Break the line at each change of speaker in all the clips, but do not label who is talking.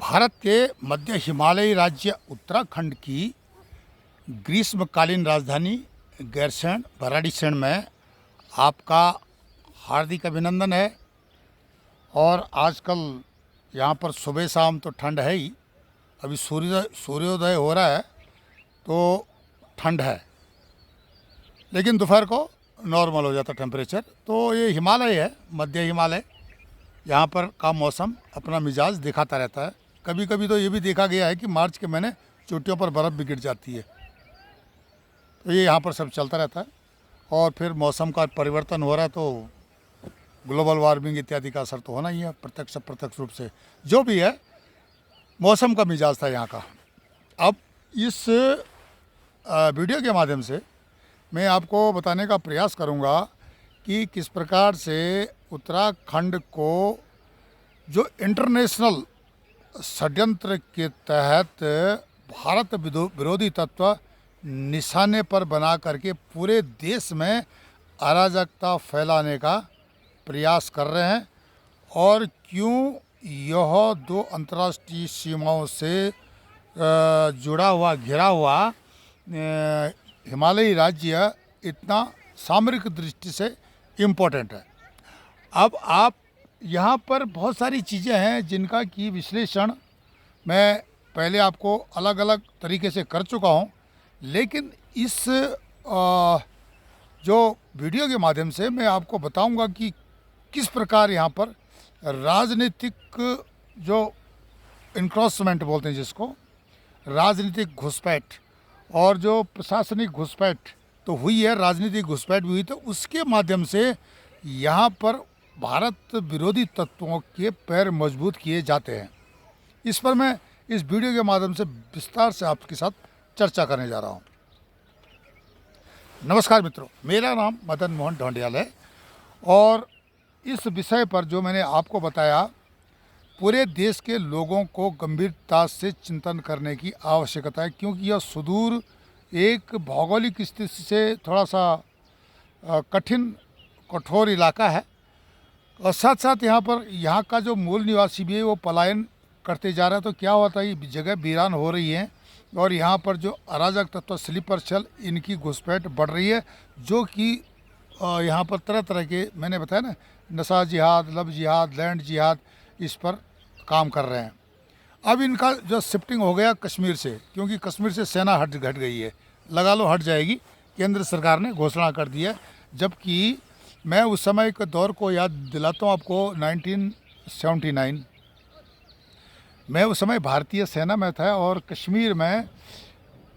भारत के मध्य हिमालयी राज्य उत्तराखंड की ग्रीष्मकालीन राजधानी गैरसैंण भराड़ीसैंण में आपका हार्दिक अभिनंदन है। और आजकल यहाँ पर सुबह शाम तो ठंड है ही, अभी सूर्योदय हो रहा है तो ठंड है, लेकिन दोपहर को नॉर्मल हो जाता टेम्परेचर। तो ये हिमालय है, मध्य हिमालय, यहाँ पर का मौसम अपना मिजाज दिखाता रहता है। कभी कभी तो ये भी देखा गया है कि मार्च के महीने चोटियों पर बर्फ़ भी गिर जाती है। तो ये यहाँ पर सब चलता रहता है और फिर मौसम का परिवर्तन हो रहा है तो ग्लोबल वार्मिंग इत्यादि का असर तो होना ही है, प्रत्यक्ष अप्रत्यक्ष रूप से। जो भी है, मौसम का मिजाज था यहाँ का। अब इस वीडियो के माध्यम से मैं आपको बताने का प्रयास करूँगा कि किस प्रकार से उत्तराखंड को जो इंटरनेशनल षड्यंत्र के तहत भारत विरोधी तत्व निशाने पर बना करके पूरे देश में अराजकता फैलाने का प्रयास कर रहे हैं, और क्यों यह दो अंतर्राष्ट्रीय सीमाओं से जुड़ा हुआ घिरा हुआ हिमालयी राज्य इतना सामरिक दृष्टि से इम्पोर्टेंट है। अब आप यहाँ पर बहुत सारी चीज़ें हैं जिनका कि विश्लेषण मैं पहले आपको अलग अलग तरीके से कर चुका हूँ, लेकिन इस जो वीडियो के माध्यम से मैं आपको बताऊंगा कि किस प्रकार यहाँ पर राजनीतिक जो इंक्रोचमेंट बोलते हैं, जिसको राजनीतिक घुसपैठ और जो प्रशासनिक घुसपैठ तो हुई है, राजनीतिक घुसपैठ भी हुई, तो उसके माध्यम से यहाँ पर भारत विरोधी तत्वों के पैर मजबूत किए जाते हैं। इस पर मैं इस वीडियो के माध्यम से विस्तार से आपके साथ चर्चा करने जा रहा हूँ। नमस्कार मित्रों, मेरा नाम मदन मोहन ढोंडियाल है और इस विषय पर जो मैंने आपको बताया, पूरे देश के लोगों को गंभीरता से चिंतन करने की आवश्यकता है, क्योंकि यह सुदूर एक भौगोलिक स्थिति से थोड़ा सा कठोर इलाका है, और साथ साथ यहाँ का जो मूल निवासी भी है वो पलायन करते जा रहे हैं। तो क्या होता है, ये जगह वीरान हो रही है और यहाँ पर जो अराजक तत्व स्लीपर सेल, इनकी घुसपैठ बढ़ रही है, जो कि यहाँ पर तरह तरह के, मैंने बताया ना, नशा जिहाद, लव जिहाद, लैंड जिहाद, इस पर काम कर रहे हैं। अब इनका जो शिफ्टिंग हो गया कश्मीर से, क्योंकि कश्मीर से सेना घट गई है, लगा लो हट जाएगी, केंद्र सरकार ने घोषणा कर दी है। जबकि मैं उस समय के दौर को याद दिलाता हूँ आपको, 1979 मैं उस समय भारतीय सेना में था और कश्मीर में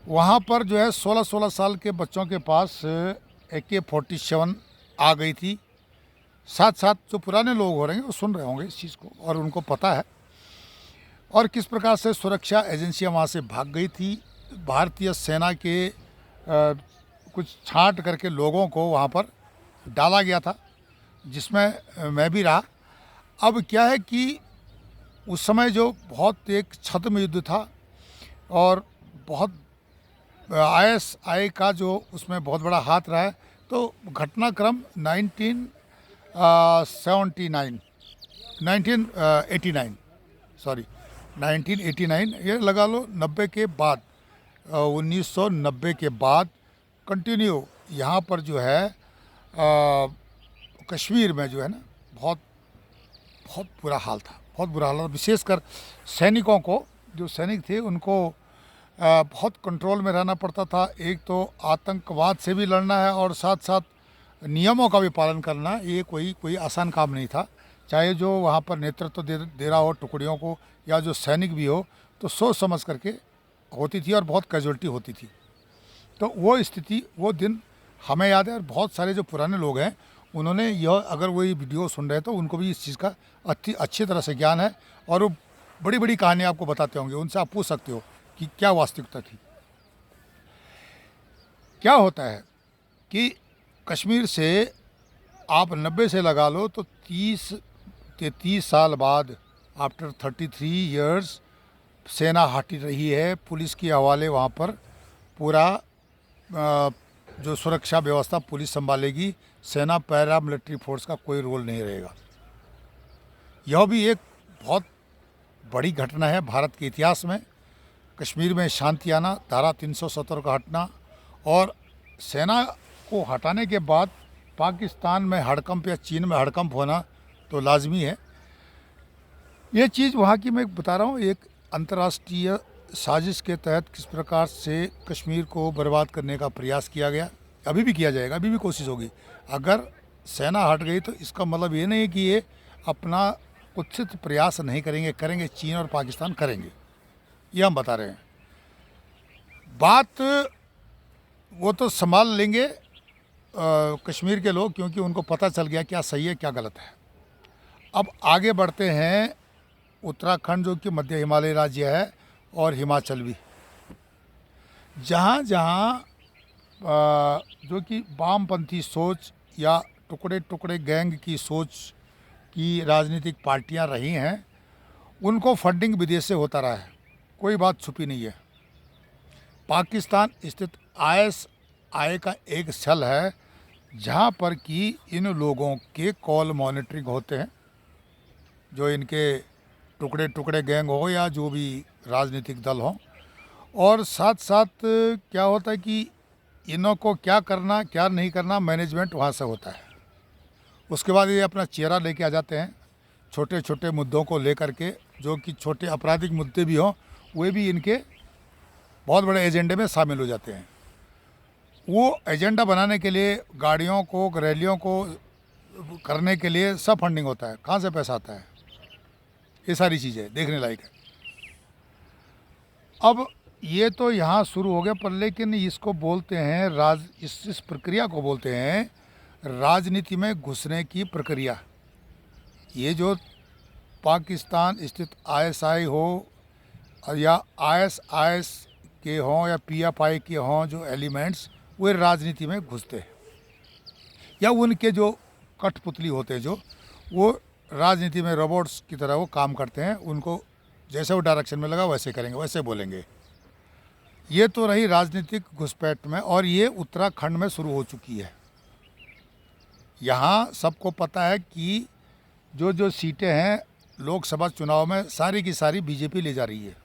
वहाँ पर जो है 16-16 साल के बच्चों के पास AK-47 आ गई थी। साथ साथ जो पुराने लोग हो रहे हैं वो सुन रहे होंगे इस चीज़ को और उनको पता है, और किस प्रकार से सुरक्षा एजेंसियां वहाँ से भाग गई थी। भारतीय सेना के कुछ छांट करके लोगों को वहाँ पर डाला गया था, जिसमें मैं भी रहा। अब क्या है कि उस समय जो बहुत एक छद्म युद्ध था और बहुत ISI का जो उसमें बहुत बड़ा हाथ रहा है। तो घटनाक्रम 1989 ये लगा लो 90 के बाद, 1990 के बाद कंटिन्यू यहाँ पर जो है कश्मीर में जो है ना, बहुत बुरा हाल था, बहुत बुरा हाल था। विशेषकर सैनिकों को, जो सैनिक थे उनको बहुत कंट्रोल में रहना पड़ता था। एक तो आतंकवाद से भी लड़ना है और साथ साथ नियमों का भी पालन करना, ये कोई आसान काम नहीं था। चाहे जो वहाँ पर नेतृत्व दे रहा हो टुकड़ियों को, या जो सैनिक भी हो, तो सोच समझ करके होती थी और बहुत कैजुअल्टी होती थी। तो वो स्थिति, वो दिन हमें याद है, और बहुत सारे जो पुराने लोग हैं उन्होंने यह, अगर वही वीडियो सुन रहे तो उनको भी इस चीज़ का अच्छी तरह से ज्ञान है, और वो बड़ी बड़ी कहानियाँ आपको बताते होंगे, उनसे आप पूछ सकते हो कि क्या वास्तविकता थी। क्या होता है कि कश्मीर से आप 90 से लगा लो तो 30 साल बाद, आफ्टर 33 इयर्स, सेना हटी रही है। पुलिस के हवाले वहाँ पर पूरा जो सुरक्षा व्यवस्था पुलिस संभालेगी, सेना पैरा मिलिट्री फोर्स का कोई रोल नहीं रहेगा। यह भी एक बहुत बड़ी घटना है भारत के इतिहास में। कश्मीर में शांति आना, धारा 370 का हटना और सेना को हटाने के बाद पाकिस्तान में हड़कंप या चीन में हड़कंप होना तो लाजमी है। ये चीज़ वहाँ की मैं बता रहा हूँ, एक अंतर्राष्ट्रीय साजिश के तहत किस प्रकार से कश्मीर को बर्बाद करने का प्रयास किया गया, अभी भी किया जाएगा, अभी भी कोशिश होगी। अगर सेना हट गई तो इसका मतलब ये नहीं है कि ये अपना कुत्सित प्रयास नहीं करेंगे, करेंगे, चीन और पाकिस्तान करेंगे, ये हम बता रहे हैं। बात वो तो संभाल लेंगे कश्मीर के लोग, क्योंकि उनको पता चल गया क्या सही है क्या गलत है। अब आगे बढ़ते हैं उत्तराखंड जो कि मध्य हिमालय राज्य है और हिमाचल भी, जहाँ जहाँ जो कि वामपंथी सोच या टुकड़े टुकड़े गैंग की सोच की राजनीतिक पार्टियां रही हैं, उनको फंडिंग विदेश से होता रहा है, कोई बात छुपी नहीं है। पाकिस्तान स्थित आईएसआई का एक सेल है जहां पर कि इन लोगों के कॉल मॉनिटरिंग होते हैं, जो इनके टुकड़े टुकड़े गैंग हो या जो भी राजनीतिक दल हो। और साथ साथ क्या होता है कि इन्हों को क्या करना क्या नहीं करना मैनेजमेंट वहाँ से होता है। उसके बाद ये अपना चेहरा लेके आ जाते हैं, छोटे छोटे मुद्दों को लेकर के, जो कि छोटे आपराधिक मुद्दे भी हों, वे भी इनके बहुत बड़े एजेंडे में शामिल हो जाते हैं। वो एजेंडा बनाने के लिए गाड़ियों को, रैलियों को करने के लिए सब फंडिंग होता है। कहाँ से पैसा आता है, ये सारी चीज़ें देखने लायक है। अब ये तो यहाँ शुरू हो गया, पर लेकिन इसको बोलते हैं इस प्रक्रिया को बोलते हैं राजनीति में घुसने की प्रक्रिया। ये जो पाकिस्तान स्थित आईएसआई हो या आईएसआईएस के हों या पीएफआई के हों, जो एलिमेंट्स वे राजनीति में घुसते हैं, या उनके जो कठपुतली होते हैं, जो वो राजनीति में रोबोट्स की तरह वो काम करते हैं। उनको जैसे वो डायरेक्शन में लगा वैसे करेंगे, वैसे बोलेंगे। ये तो रही राजनीतिक घुसपैठ में, और ये उत्तराखंड में शुरू हो चुकी है। यहाँ सबको पता है कि जो जो सीटें हैं लोकसभा चुनाव में सारी की सारी बीजेपी ले जा रही है।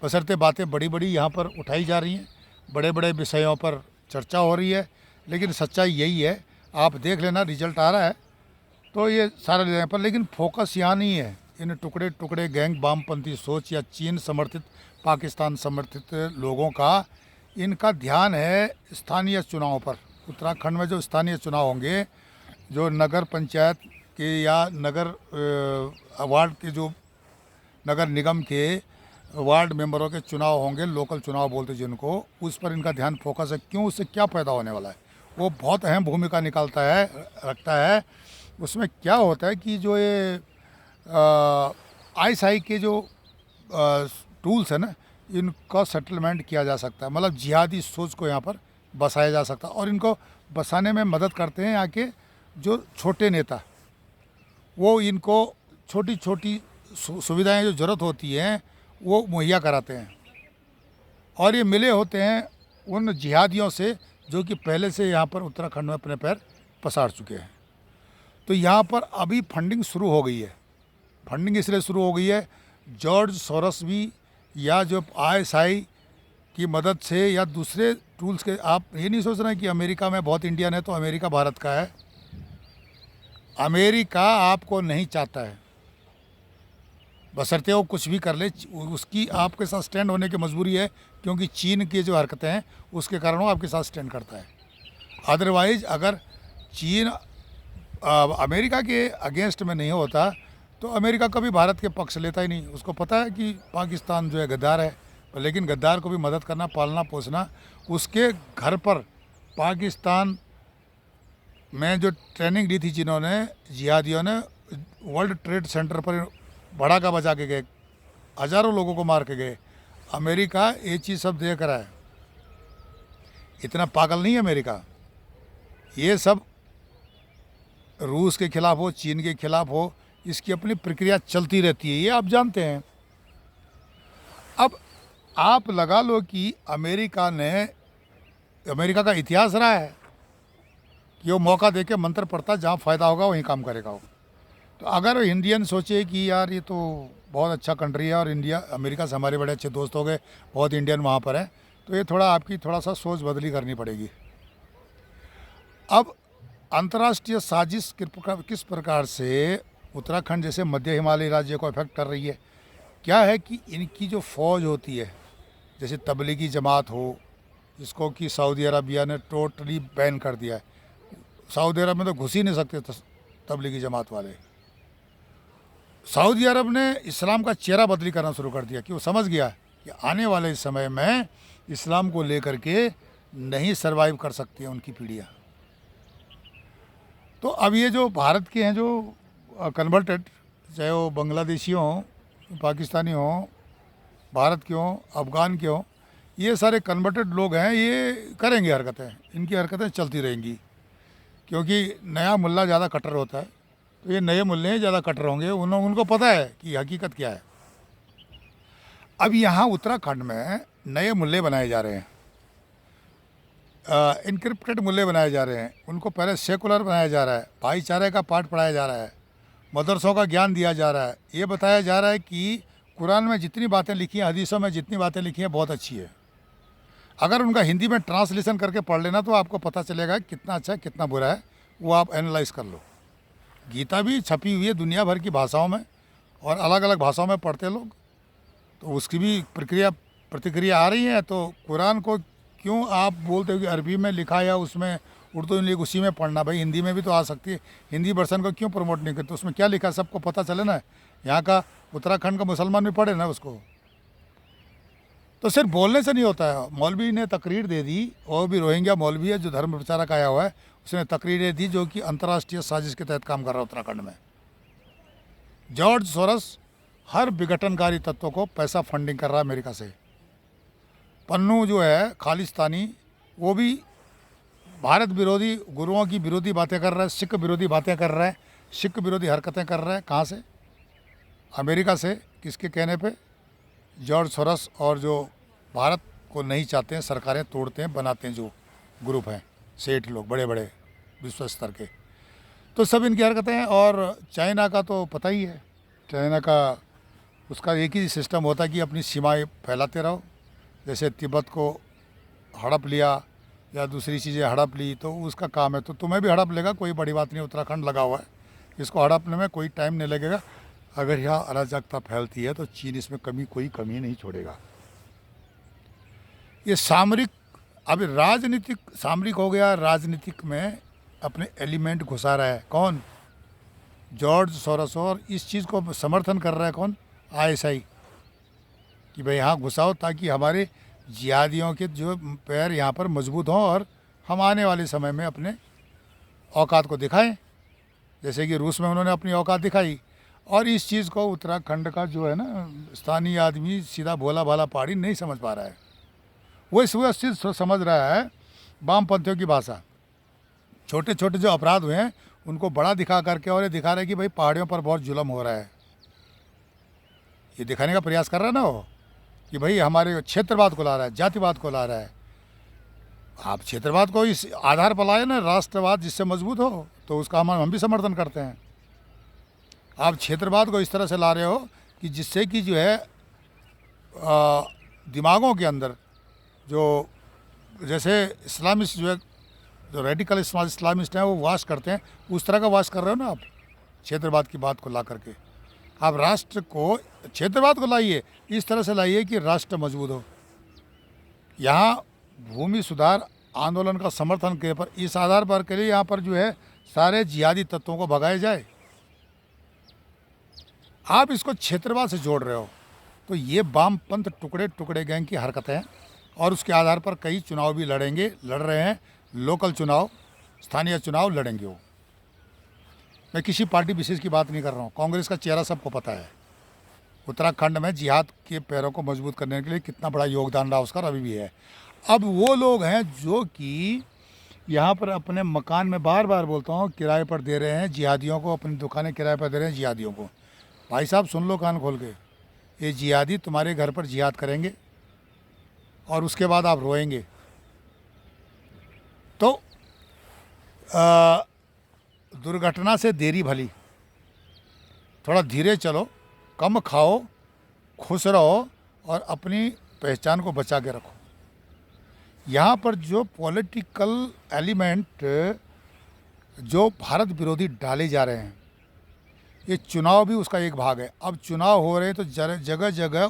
बशर्ते बातें बड़ी बड़ी यहाँ पर उठाई जा रही हैं, बड़े बड़े विषयों पर चर्चा हो रही है, लेकिन सच्चाई यही है। आप देख लेना, रिजल्ट आ रहा है तो ये सारे ले पर, लेकिन फोकस यहाँ नहीं है इन टुकड़े टुकड़े गैंग, वामपंथी सोच या चीन समर्थित, पाकिस्तान समर्थित लोगों का। इनका ध्यान है स्थानीय चुनाव पर। उत्तराखंड में जो स्थानीय चुनाव होंगे, जो नगर पंचायत के या नगर वार्ड के, जो नगर निगम के वार्ड मेंबरों के चुनाव होंगे, लोकल चुनाव बोलते जिनको, उस पर इनका ध्यान फोकस है। क्यों? उससे क्या पैदा होने वाला है, वो बहुत अहम भूमिका रखता है। उसमें क्या होता है कि जो ये आईएसआई के जो टूल्स है ना, इनका सेटलमेंट किया जा सकता है। मतलब जिहादी सोच को यहाँ पर बसाया जा सकता है, और इनको बसाने में मदद करते हैं यहाँ के जो छोटे नेता। वो इनको छोटी छोटी सुविधाएं जो ज़रूरत होती हैं वो मुहैया कराते हैं, और ये मिले होते हैं उन जिहादियों से जो कि पहले से यहाँ पर उत्तराखंड में अपने पैर पसार चुके हैं। तो यहाँ पर अभी फंडिंग शुरू हो गई है। फंडिंग इसलिए शुरू हो गई है, जॉर्ज सोरस भी या जो आईएसआई की मदद से या दूसरे टूल्स के। आप ये नहीं सोच रहे हैं कि अमेरिका में बहुत इंडियन है तो अमेरिका भारत का है। अमेरिका आपको नहीं चाहता है, बशर्ते वो कुछ भी कर ले, उसकी आपके साथ स्टैंड होने की मजबूरी है, क्योंकि चीन की जो हरकतें हैं उसके कारण वो आपके साथ स्टैंड करता है। अदरवाइज़ अगर चीन अमेरिका के अगेंस्ट में नहीं होता तो अमेरिका कभी भारत के पक्ष लेता ही नहीं। उसको पता है कि पाकिस्तान जो है गद्दार है, लेकिन गद्दार को भी मदद करना, पालना पोसना। उसके घर पर पाकिस्तान में जो ट्रेनिंग दी थी जिन्होंने, जिहादियों ने, वर्ल्ड ट्रेड सेंटर पर भड़ाका बजा के गए, हज़ारों लोगों को मार के गए। अमेरिका ये चीज़ सब देख रहा है, इतना पागल नहीं है अमेरिका। ये सब रूस के खिलाफ हो, चीन के खिलाफ हो, इसकी अपनी प्रक्रिया चलती रहती है, ये आप जानते हैं। अब आप लगा लो कि अमेरिका का इतिहास रहा है कि वो मौका देके मंत्र पढ़ता, जहाँ फ़ायदा होगा वहीं काम करेगा वो। तो अगर इंडियन सोचे कि यार ये तो बहुत अच्छा कंट्री है और इंडिया अमेरिका से हमारे बड़े अच्छे दोस्त हो गए, बहुत इंडियन वहाँ पर हैं, तो ये थोड़ा आपकी थोड़ा सा सोच बदली करनी पड़ेगी। अब अंतर्राष्ट्रीय साजिश किस प्रकार से उत्तराखंड जैसे मध्य हिमालयी राज्य को अफेक्ट कर रही है, क्या है कि इनकी जो फ़ौज होती है, जैसे तबलीगी जमात हो, जिसको कि सऊदी अरबिया ने टोटली बैन कर दिया है। सऊदी अरब में तो घुस ही नहीं सकते तबलीगी जमात वाले। सऊदी अरब ने इस्लाम का चेहरा बदली करना शुरू कर दिया कि वो समझ गया कि आने वाले समय में इस्लाम को लेकर के नहीं सरवाइव कर सकती है उनकी पीढ़ियाँ। तो अब ये जो भारत के हैं जो कन्वर्टेड, चाहे वो बांग्लादेशी हों, पाकिस्तानी हों, भारत के हों, अफ़गान के हों, ये सारे कन्वर्टेड लोग हैं, ये करेंगे हरकतें, इनकी हरकतें चलती रहेंगी, क्योंकि नया मुल्ला ज़्यादा कट्टर होता है, तो ये नए मुल्ले ज़्यादा कट्टर होंगे, उनको पता है कि हकीकत क्या है। अब यहाँ उत्तराखंड में नए मुल्ले बनाए जा रहे हैं, इनक्रिप्टेड मुल्ले बनाए जा रहे हैं, उनको पहले सेकुलर बनाया जा रहा है, भाईचारे का पाठ पढ़ाया जा रहा है, मदरसों का ज्ञान दिया जा रहा है, ये बताया जा रहा है कि कुरान में जितनी बातें लिखी हैं, हदीसों में जितनी बातें लिखी हैं, बहुत अच्छी है। अगर उनका हिंदी में ट्रांसलेशन करके पढ़ लेना तो आपको पता चलेगा कितना अच्छा है कितना बुरा है, वो आप एनालाइज कर लो। गीता भी छपी हुई है दुनिया भर की भाषाओं में और अलग अलग भाषाओं में पढ़ते लोग, तो उसकी भी प्रतिक्रिया आ रही है। तो कुरान को क्यों आप बोलते हो कि अरबी में लिखा या उसमें उर्दू में उसी में पढ़ना, भाई हिंदी में भी तो आ सकती है, हिंदी वर्सन को क्यों प्रमोट नहीं करते? उसमें क्या लिखा है सबको पता चले ना, यहाँ का उत्तराखंड का मुसलमान भी पढ़े ना उसको। तो सिर्फ बोलने से नहीं होता है। मौलवी ने तकरीर दे दी, और भी रोहिंग्या मौलवी है जो धर्म प्रचारक आया हुआ है, उसने तकरीरें दी जो कि अंतर्राष्ट्रीय साजिश के तहत काम कर रहा है उत्तराखंड में। जॉर्ज सोरस हर विघटनकारी तत्वों को पैसा फंडिंग कर रहा है अमेरिका से। पन्नू जो है खालिस्तानी, वो भी भारत विरोधी, गुरुओं की विरोधी बातें कर रहा है, सिख विरोधी बातें कर रहा है, सिख विरोधी हरकतें कर रहा है। कहाँ से? अमेरिका से। किसके कहने पे? जॉर्ज सोरस और जो भारत को नहीं चाहते हैं, सरकारें तोड़ते हैं, बनाते हैं जो ग्रुप हैं, सेठ लोग बड़े बड़े विश्व स्तर के, तो सब इनकी हरकतें हैं। और चाइना का तो पता ही है, चाइना का उसका एक ही सिस्टम होता है कि अपनी सीमाएं फैलाते रहो। जैसे तिब्बत को हड़प लिया या दूसरी चीज़ें हड़प ली तो उसका काम है, तो तुम्हें भी हड़प लेगा, कोई बड़ी बात नहीं। उत्तराखंड लगा हुआ है, इसको हड़पने में कोई टाइम नहीं लगेगा। अगर यहाँ अराजकता फैलती है तो चीन इसमें कोई कमी नहीं छोड़ेगा। ये सामरिक, अभी राजनीतिक, सामरिक हो गया, राजनीतिक में अपने एलिमेंट घुसा रहा है कौन? George Soros. और इस चीज़ को समर्थन कर रहा है कौन? आईएसआई, कि भाई यहाँ घुसाओ ताकि हमारे जिहादियों के जो पैर यहाँ पर मजबूत हों और हम आने वाले समय में अपने औकात को दिखाएं, जैसे कि रूस में उन्होंने अपनी औकात दिखाई। और इस चीज़ को उत्तराखंड का जो है ना स्थानीय आदमी, सीधा भोला भाला पहाड़ी नहीं समझ पा रहा है। वो इस चीज़ समझ रहा है वामपंथियों की भाषा। छोटे छोटे जो अपराध हुए हैं उनको बड़ा दिखा करके, और ये दिखा रहा है कि भाई पहाड़ियों पर बहुत जुल्म हो रहा है, ये दिखाने का प्रयास कर रहा है ना वो, कि भाई हमारे क्षेत्रवाद को ला रहा है, जातिवाद को ला रहा है। आप क्षेत्रवाद को इस आधार पर लाए ना, राष्ट्रवाद जिससे मजबूत हो, तो उसका हम भी समर्थन करते हैं। आप क्षेत्रवाद को इस तरह से ला रहे हो कि जिससे कि जो है दिमागों के अंदर जो, जैसे इस्लामिस्ट जो है, जो रेडिकल इस्लामिस्ट हैं वो वास करते हैं, उस तरह का वास कर रहे हो ना आप क्षेत्रवाद की बात को ला करके। आप राष्ट्र को, क्षेत्रवाद को लाइए, इस तरह से लाइए कि राष्ट्र मजबूत हो। यहाँ भूमि सुधार आंदोलन का समर्थन के पर, इस आधार पर के लिए यहाँ पर जो है सारे जिहादी तत्वों को भगाया जाए। आप इसको क्षेत्रवाद से जोड़ रहे हो, तो ये वामपंथ टुकड़े टुकड़े गैंग की हरकत है। और उसके आधार पर कई चुनाव भी लड़ रहे हैं, लोकल चुनाव, स्थानीय चुनाव लड़ेंगे वो। मैं किसी पार्टी विशेष की बात नहीं कर रहा हूँ, कांग्रेस का चेहरा सबको पता है। उत्तराखंड में जिहाद के पैरों को मजबूत करने के लिए कितना बड़ा योगदान रहा उसका, अभी भी है। अब वो लोग हैं जो कि यहाँ पर अपने मकान में, बार बार बोलता हूँ, किराए पर दे रहे हैं जिहादियों को, अपनी दुकानें किराए पर दे रहे हैं जिहादियों को। भाई साहब सुन लो कान खोल के, ये जिहादी तुम्हारे घर पर जिहाद करेंगे और उसके बाद आप रोएंगे। तो दुर्घटना से देरी भली, थोड़ा धीरे चलो, कम खाओ, खुश रहो और अपनी पहचान को बचा के रखो। यहाँ पर जो पॉलिटिकल एलिमेंट जो भारत विरोधी डाले जा रहे हैं, ये चुनाव भी उसका एक भाग है। अब चुनाव हो रहे हैं तो जगह जगह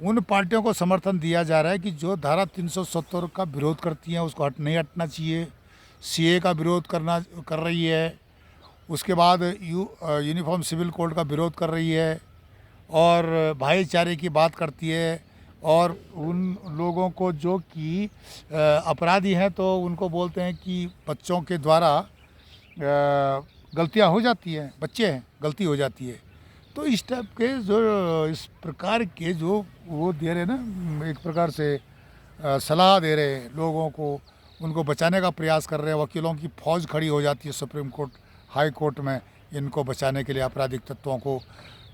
उन पार्टियों को समर्थन दिया जा रहा है कि जो धारा 370 का विरोध करती हैं, उसको नहीं हटना चाहिए। सीए का विरोध कर रही है, उसके बाद यूनिफॉर्म सिविल कोड का विरोध कर रही है और भाईचारे की बात करती है, और उन लोगों को जो कि अपराधी हैं तो उनको बोलते हैं कि बच्चों के द्वारा गलतियां हो जाती हैं, बच्चे हैं, गलती हो जाती है। तो इस टाइप के जो इस प्रकार के जो वो दे रहे ना, एक प्रकार से सलाह दे रहे हैं लोगों को, उनको बचाने का प्रयास कर रहे हैं। वकीलों की फौज खड़ी हो जाती है सुप्रीम कोर्ट, हाई कोर्ट में इनको बचाने के लिए, आपराधिक तत्वों को।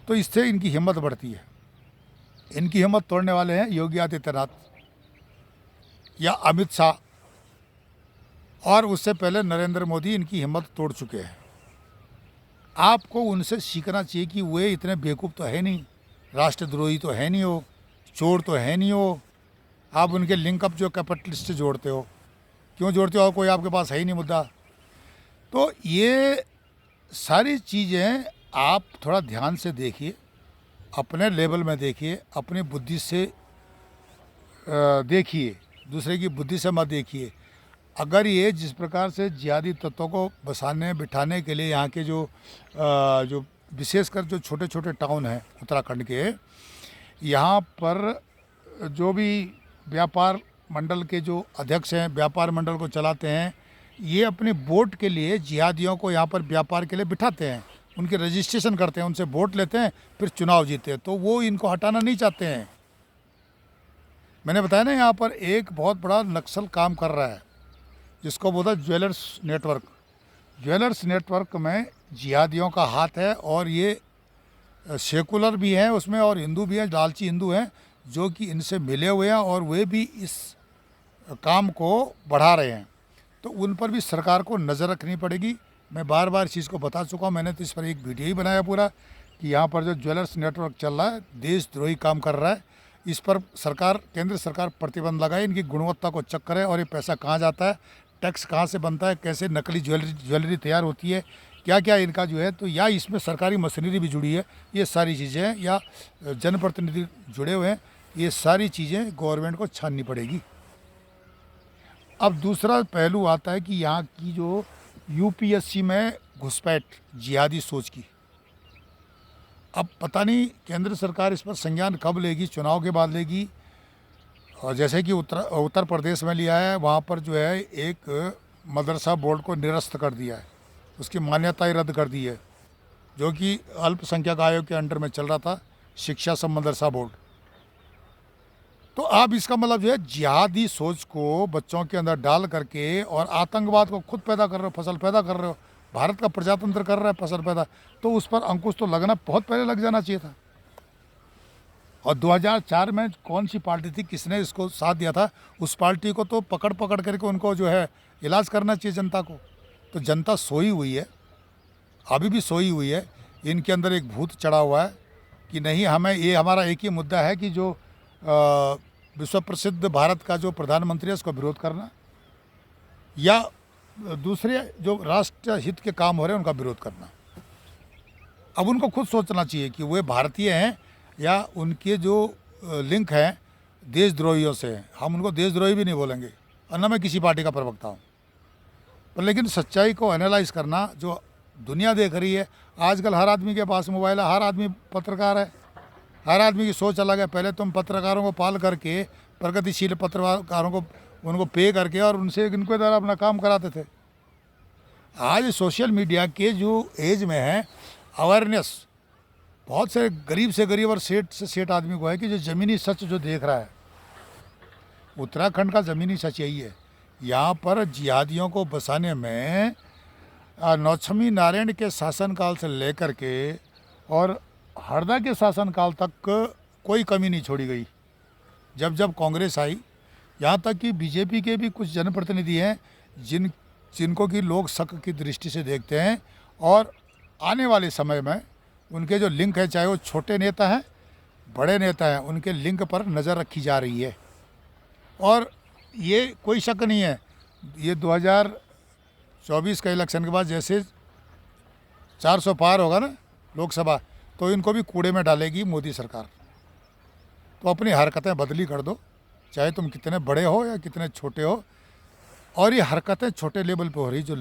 तो इससे इनकी हिम्मत बढ़ती है। इनकी हिम्मत तोड़ने वाले हैं योगी आदित्यनाथ या अमित शाह, और उससे पहले नरेंद्र मोदी इनकी हिम्मत तोड़ चुके हैं। आपको उनसे सीखना चाहिए कि वे इतने बेवकूफ़ तो है नहीं, राष्ट्रद्रोही तो है नहीं हो, चोर तो है नहीं हो। आप उनके लिंकअप जो कैपिटलिस्ट से जोड़ते हो, क्यों जोड़ते हो? और कोई आपके पास है ही नहीं मुद्दा। तो ये सारी चीज़ें आप थोड़ा ध्यान से देखिए, अपने लेवल में देखिए, अपनी बुद्धि से देखिए, दूसरे की बुद्धि से मत देखिए। अगर ये जिस प्रकार से जिहादी तत्वों को बसाने बिठाने के लिए यहाँ के जो विशेषकर जो छोटे छोटे टाउन हैं उत्तराखंड के, यहाँ पर जो भी व्यापार मंडल के जो अध्यक्ष हैं, व्यापार मंडल को चलाते हैं, ये अपने वोट के लिए जिहादियों को यहाँ पर व्यापार के लिए बिठाते हैं, उनके रजिस्ट्रेशन करते हैं, उनसे वोट लेते हैं, फिर चुनाव जीते हैं। तो वो इनको हटाना नहीं चाहते हैं। मैंने बताया ना, यहाँ पर एक बहुत बड़ा नक्सल काम कर रहा है जिसको बोला ज्वेलर्स नेटवर्क। ज्वेलर्स नेटवर्क में जिहादियों का हाथ है, और ये सेकुलर भी हैं उसमें और हिंदू भी हैं, लालची हिंदू हैं जो कि इनसे मिले हुए हैं, और वे भी इस काम को बढ़ा रहे हैं। तो उन पर भी सरकार को नज़र रखनी पड़ेगी। मैं बार बार इस चीज़ को बता चुका हूँ, मैंने तो इस पर एक वीडियो ही बनाया पूरा कि यहाँ पर जो ज्वेलर्स नेटवर्क चल रहा है, देशद्रोही काम कर रहा है। इस पर सरकार, केंद्र सरकार प्रतिबंध लगाए, इनकी गुणवत्ता को चेक करे, और ये पैसा कहाँ जाता है, टैक्स कहाँ से बनता है, कैसे नकली ज्वेलरी तैयार होती है, क्या क्या इनका जो है, तो या इसमें सरकारी मशीनरी भी जुड़ी है, ये सारी चीज़ें हैं, या जनप्रतिनिधि जुड़े हुए हैं, ये सारी चीज़ें गवर्नमेंट को छाननी पड़ेगी। अब दूसरा पहलू आता है कि यहाँ की जो यूपीएससी में घुसपैठ जिहादी सोच की, अब पता नहीं केंद्र सरकार इस पर संज्ञान कब लेगी, चुनाव के बाद लेगी। और जैसे कि उत्तर प्रदेश में लिया है, वहाँ पर जो है एक मदरसा बोर्ड को निरस्त कर दिया है, उसकी मान्यता ही रद्द कर दी है, जो कि अल्पसंख्यक आयोग के अंडर में चल रहा था, शिक्षा सब मदरसा बोर्ड। तो आप इसका मतलब जो है जिहादी सोच को बच्चों के अंदर डाल करके और आतंकवाद को खुद पैदा कर रहे हो, फसल पैदा कर रहे हो। भारत का प्रजातंत्र कर रहा है फसल पैदा, तो उस पर अंकुश तो लगना बहुत पहले लग जाना चाहिए था। और 2004 में कौन सी पार्टी थी, किसने इसको साथ दिया था, उस पार्टी को तो पकड़ करके उनको जो है इलाज करना चाहिए जनता को। तो जनता सोई हुई है, अभी भी सोई हुई है। इनके अंदर एक भूत चढ़ा हुआ है कि नहीं, हमें ये, हमारा एक ही मुद्दा है कि जो विश्व प्रसिद्ध भारत का जो प्रधानमंत्री है उसका विरोध करना, या दूसरे जो राष्ट्र हित के काम हो रहे हैं उनका विरोध करना। अब उनको खुद सोचना चाहिए कि वे भारतीय हैं या उनके जो लिंक हैं देशद्रोहियों से हैं। हम उनको देशद्रोही भी नहीं बोलेंगे, और न मैं किसी पार्टी का प्रवक्ता हूँ, पर लेकिन सच्चाई को एनालाइज करना जो दुनिया देख रही है। आजकल हर आदमी के पास मोबाइल है, हर आदमी पत्रकार है, हर आदमी की सोच अलग है। पहले तुम पत्रकारों को पाल करके, प्रगतिशील पत्रकारों को, उनको पे करके और उनसे इनके द्वारा अपना काम कराते थे। आज सोशल मीडिया के जो एज में है, अवेयरनेस बहुत से गरीब से गरीब और सेठ से सेठ आदमी को है कि जो ज़मीनी सच जो देख रहा है, उत्तराखंड का ज़मीनी सच यही है। यहाँ पर जिहादियों को बसाने में नौछमी नारायण के शासनकाल से लेकर के और हरदा के शासनकाल तक कोई कमी नहीं छोड़ी गई। जब जब कांग्रेस आई, यहाँ तक कि बीजेपी के भी कुछ जनप्रतिनिधि हैं जिनको कि लोग शक की दृष्टि से देखते हैं, और आने वाले समय में उनके जो लिंक है, चाहे वो छोटे नेता हैं बड़े नेता हैं, उनके लिंक पर नज़र रखी जा रही है। और ये कोई शक नहीं है, ये 2024 का इलेक्शन के बाद जैसे 400 पार होगा ना लोकसभा, तो इनको भी कूड़े में डालेगी मोदी सरकार। तो अपनी हरकतें बदली कर दो, चाहे तुम कितने बड़े हो या कितने छोटे हो। और ये हरकतें छोटे लेवल पे हो रही, जो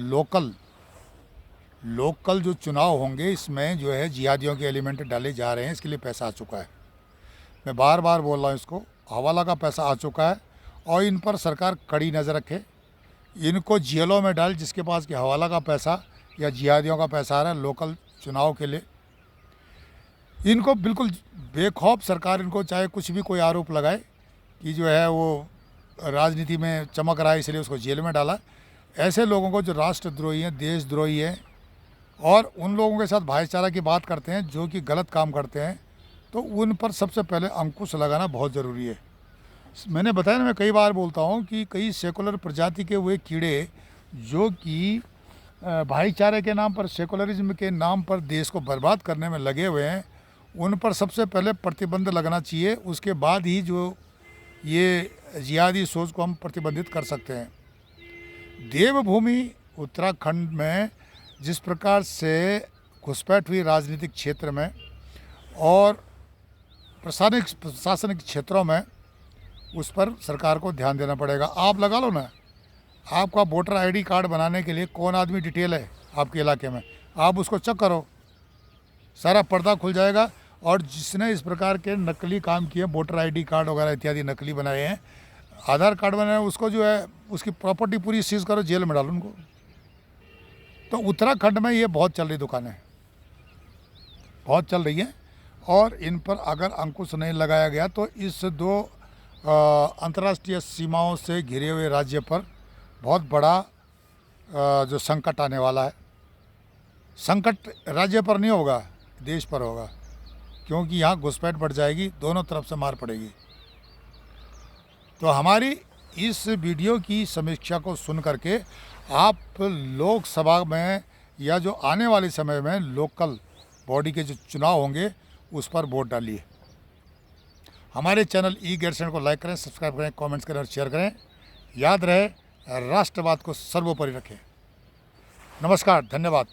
लोकल जो चुनाव होंगे, इसमें जो है जिहादियों के एलिमेंट डाले जा रहे हैं। इसके लिए पैसा आ चुका है, मैं बार बार बोल रहा हूँ, इसको हवाला का पैसा आ चुका है। और इन पर सरकार कड़ी नज़र रखे, इनको जेलों में डाल, जिसके पास कि हवाला का पैसा या जिहादियों का पैसा आ रहा है लोकल चुनाव के लिए। इनको बिल्कुल बेखौफ सरकार, इनको चाहे कुछ भी कोई आरोप लगाए कि जो है वो राजनीति में चमक रहा है इसलिए उसको जेल में डाला। ऐसे लोगों को जो राष्ट्रद्रोही हैं, देशद्रोही हैं और उन लोगों के साथ भाईचारा की बात करते हैं जो कि गलत काम करते हैं, तो उन पर सबसे पहले अंकुश लगाना बहुत ज़रूरी है। मैंने बताया ना, मैं कई बार बोलता हूँ कि कई सेकुलर प्रजाति के हुए कीड़े जो कि भाईचारे के नाम पर, सेकुलरिज्म के नाम पर देश को बर्बाद करने में लगे हुए हैं, उन पर सबसे पहले प्रतिबंध लगना चाहिए। उसके बाद ही जो ये जिहादी सोच को हम प्रतिबंधित कर सकते हैं। देवभूमि उत्तराखंड में जिस प्रकार से घुसपैठ हुई राजनीतिक क्षेत्र में और प्रशासनिक क्षेत्रों में, उस पर सरकार को ध्यान देना पड़ेगा। आप लगा लो ना, आपका वोटर आईडी कार्ड बनाने के लिए कौन आदमी डिटेल है आपके इलाके में, आप उसको चेक करो, सारा पर्दा खुल जाएगा। और जिसने इस प्रकार के नकली काम किए, वोटर आईडी कार्ड वगैरह इत्यादि नकली बनाए हैं, आधार कार्ड बनाए, उसको जो है उसकी प्रॉपर्टी पूरी सीज करो, जेल में डालो उनको। तो उत्तराखंड में ये बहुत चल रही दुकानें, बहुत चल रही हैं। और इन पर अगर अंकुश नहीं लगाया गया तो इस दो अंतर्राष्ट्रीय सीमाओं से घिरे हुए राज्य पर बहुत बड़ा जो संकट आने वाला है। संकट राज्य पर नहीं होगा, देश पर होगा, क्योंकि यहाँ घुसपैठ बढ़ जाएगी, दोनों तरफ से मार पड़ेगी। तो हमारी इस वीडियो की समीक्षा को सुन करके आप लोकसभा में या जो आने वाले समय में लोकल बॉडी के जो चुनाव होंगे उस पर वोट डालिए। हमारे चैनल ई गेरसेन को लाइक करें, सब्सक्राइब करें, कमेंट्स करें और शेयर करें। याद रहे, राष्ट्रवाद को सर्वोपरि रखें। नमस्कार, धन्यवाद।